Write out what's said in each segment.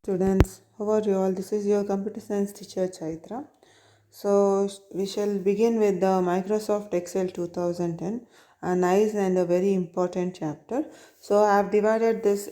Students, how are you all? This is your computer science teacher Chaitra. So we shall begin with the Microsoft Excel 2010, a nice and a very important chapter. So I have divided this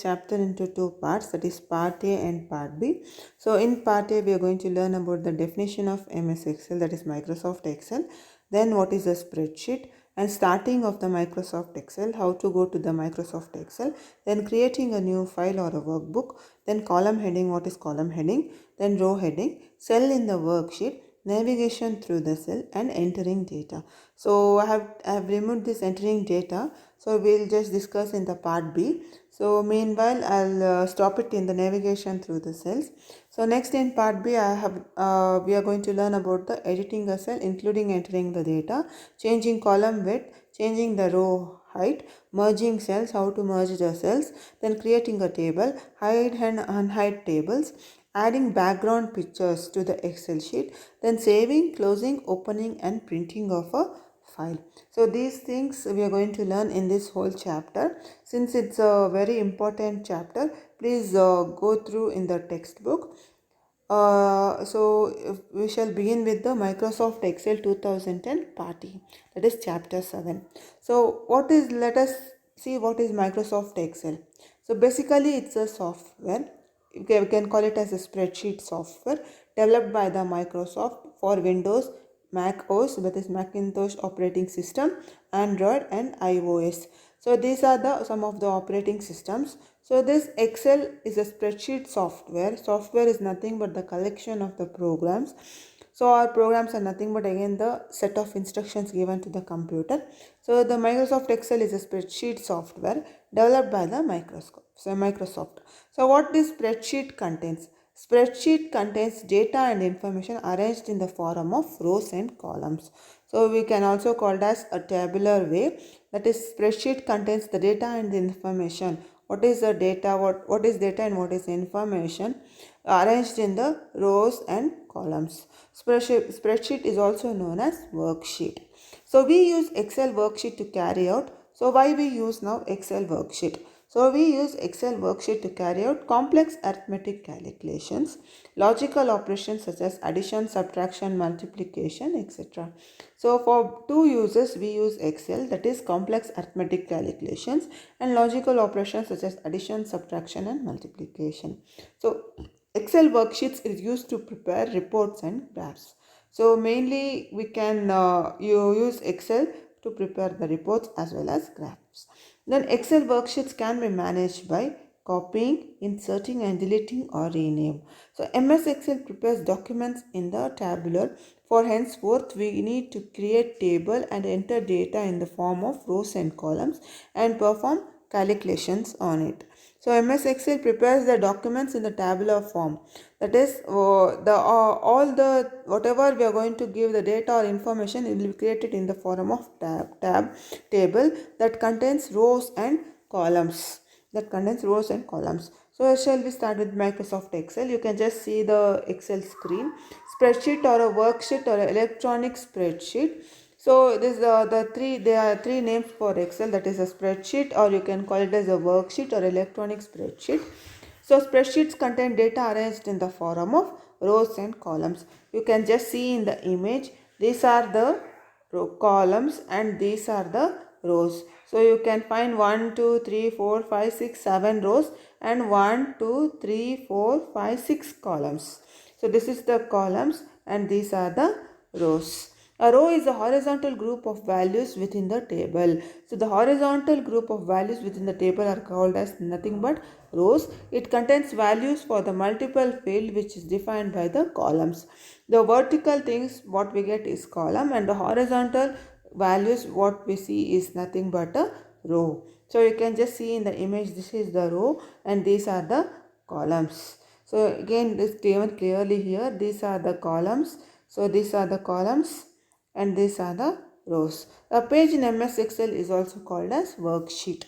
chapter into two parts, that is part A and part B. So in part A we are going to learn about the definition of MS Excel, that is Microsoft Excel, then what is a spreadsheet, and starting of the Microsoft Excel, how to go to the Microsoft Excel, then creating a new file or a workbook, then column heading, what is column heading, then row heading, cell in the worksheet, navigation through the cell, and entering data. So I have removed this entering data, so we'll just discuss in the part B. So meanwhile I'll stop it in the navigation through the cells. So next in part B we are going to learn about the editing a cell, including entering the data, changing column width, changing the row height, merging cells, how to merge the cells, then creating a table, hide and unhide tables, adding background pictures to the Excel sheet, then saving, closing, opening and printing of a file. So these things we are going to learn in this whole chapter. Since it's a very important chapter, please go through in the textbook. We shall begin with the Microsoft Excel 2010 party, that is chapter 7. So let us see what is Microsoft Excel. So basically it's a software, we can call it as a spreadsheet software developed by the Microsoft for Windows, Mac OS, that is Macintosh operating system, Android and iOS. So these are some of the operating systems. So this Excel is a spreadsheet software. Software is nothing but the collection of the programs. So our programs are nothing but again the set of instructions given to the computer. So the Microsoft Excel is a spreadsheet software developed by the Microsoft. So what this spreadsheet contains? Spreadsheet contains data and information arranged in the form of rows and columns. So we can also call it as a tabular way. That is, spreadsheet contains the data and the information. What is the data? What is data and what is information? Arranged in the rows and columns. Spreadsheet is also known as worksheet. So we use Excel worksheet to carry out. So why we use now Excel worksheet? So we use Excel worksheet to carry out complex arithmetic calculations, logical operations such as addition, subtraction, multiplication, etc. So for two uses we use Excel, that is complex arithmetic calculations and logical operations such as addition, subtraction and multiplication. So Excel worksheets is used to prepare reports and graphs. So mainly we can you use Excel to prepare the reports as well as graphs. Then Excel worksheets can be managed by copying, inserting and deleting or rename. So MS Excel prepares documents in the tabular. For henceforth we need to create table and enter data in the form of rows and columns and perform calculations on it. So MS Excel prepares the documents in the tabular form. That is, all the whatever we are going to give the data or information, it will be created in the form of table that contains rows and columns. So shall we start with Microsoft Excel? You can just see the Excel screen. Spreadsheet or a worksheet or an electronic spreadsheet. So this there are three names for Excel, that is a spreadsheet, or you can call it as a worksheet or electronic spreadsheet. So spreadsheets contain data arranged in the form of rows and columns. You can just see in the image, these are the columns and these are the rows. So you can find 1, 2, 3, 4, 5, 6, 7 rows and 1, 2, 3, 4, 5, 6 columns. So this is the columns and these are the rows. A row is a horizontal group of values within the table. So the horizontal group of values within the table are called as nothing but rows. It contains values for the multiple field which is defined by the columns. The vertical things what we get is column and the horizontal values what we see is nothing but a row. So you can just see in the image, this is the row and these are the columns. So again this given clearly here, these are the columns. So these are the columns and these are the rows. A page in MS Excel is also called as worksheet.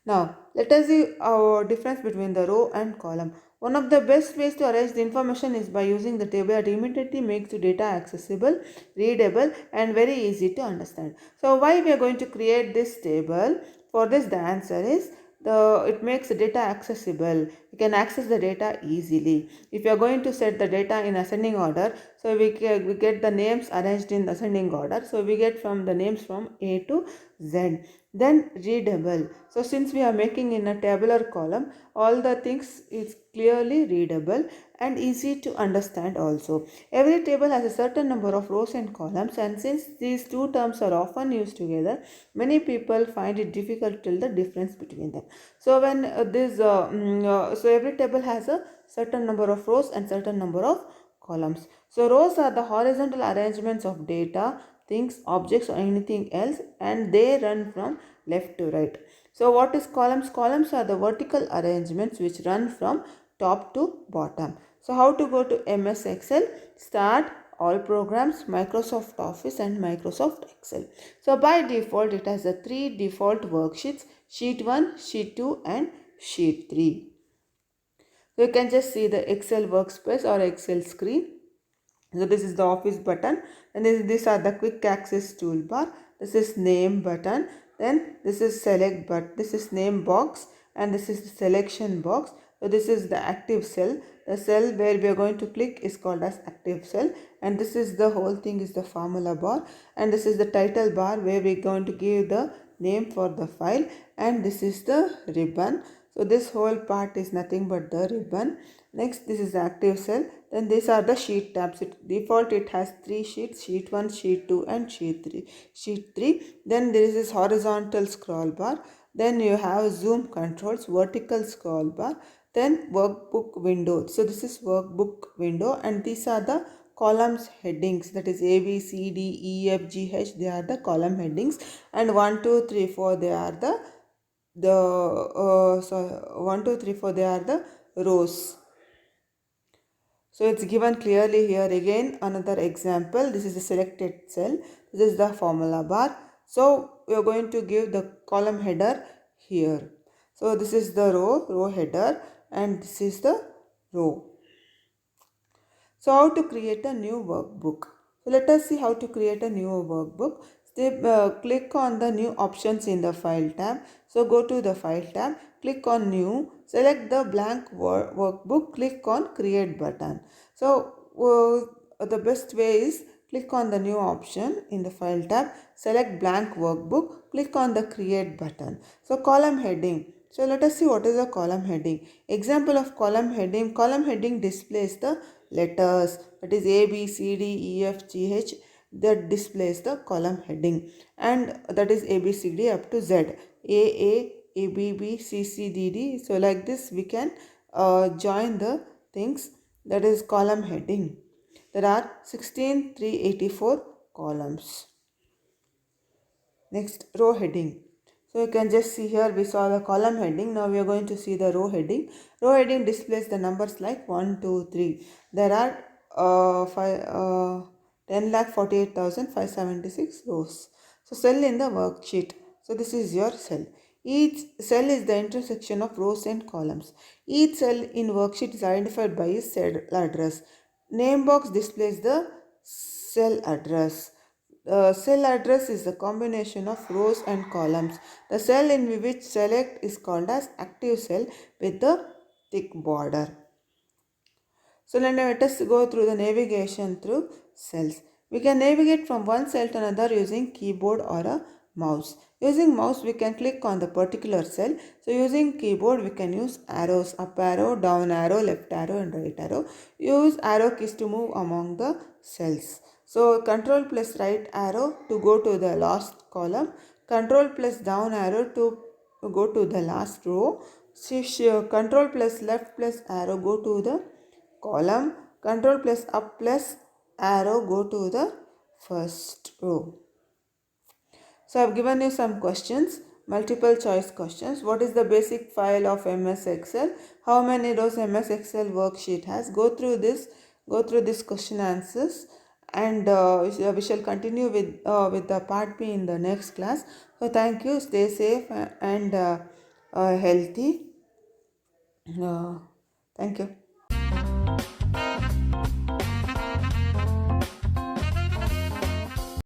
Now let us see our difference between the row and column. One of the best ways to arrange the information is by using the table that immediately makes the data accessible, readable and very easy to understand. So why we are going to create this table? For this the answer is it makes the data accessible. You can access the data easily. If you are going to set the data in ascending order, so we get the names arranged in ascending order. So we get from the names from A to Z. Then readable. So since we are making in a tabular column, all the things is clearly readable and easy to understand also. Every table has a certain number of rows and columns, and since these two terms are often used together, many people find it difficult to tell the difference between them. So when so every table has a certain number of rows and certain number of columns. So rows are the horizontal arrangements of data, things, objects or anything else, and they run from left to right. So what is columns? Columns are the vertical arrangements which run from top to bottom. So how to go to MS Excel? Start all programs, Microsoft Office and Microsoft Excel. So by default it has the three default worksheets: sheet 1, sheet 2 and sheet 3. So you can just see the Excel workspace or Excel screen. So this is the office button, and these are the quick access toolbar. This is name button, then this is select but this is name box, and this is the selection box. So this is the active cell. The cell where we are going to click is called as active cell, and this is the whole thing is the formula bar, and this is the title bar where we are going to give the name for the file, and this is the ribbon. So this whole part is nothing but the ribbon. Next, this is the active cell. Then these are the sheet tabs. Default it has three sheets: sheet 1, sheet 2 and sheet 3. Then there is this horizontal scroll bar. Then you have zoom controls, vertical scroll bar, then workbook window. So this is workbook window, and these are the columns headings, that is A, B, C, D, E, F, G, H. They are the column headings, and 1, 2, 3, 4 they are so 1, 2, 3, 4 they are the rows. So it's given clearly here. Again another example. This is the selected cell. This is the formula bar. So we are going to give the column header here. So this is the row header, and this is the row. So how to create a new workbook? So let us see how to create a new workbook. Click on the new options in the file tab. So go to the file tab, click on new, select the blank workbook, click on create button. So the best way is click on the new option in the file tab, select blank workbook, click on the create button. So column heading. So let us see what is a column heading. Example of column heading. Column heading displays the letters, that is A, B, C, D, E, F, G, H, that displays the column heading, and that is A, B, C, D up to Z. A, B, B, C, C, D, D. So like this we can join the things, that is column heading. There are 16,384 columns. Next, row heading. So you can just see here we saw the column heading. Now we are going to see the row heading. Row heading displays the numbers like 1, 2, 3. There are 10,48,576 rows. So cell in the worksheet. So this is your cell. Each cell is the intersection of rows and columns. Each cell in worksheet is identified by its cell address. Name box displays the cell address. The cell address is the combination of rows and columns. The cell in which select is called as active cell with the thick border. So now let us go through the navigation through cells. We can navigate from one cell to another using keyboard or a mouse. Using mouse we can click on the particular cell. So using keyboard we can use arrows: up arrow, down arrow, left arrow and right arrow. Use arrow keys to move among the cells. So control plus right arrow to go to the last column. Control plus down arrow to go to the last row. Control plus left plus arrow go to the column. Control plus up plus arrow go to the first row. So I have given you some questions, multiple choice questions. What is the basic file of MS Excel? How many rows MS Excel worksheet has? Go through this question answers, and we shall continue with the part B in the next class. So thank you. Stay safe and healthy. Thank you.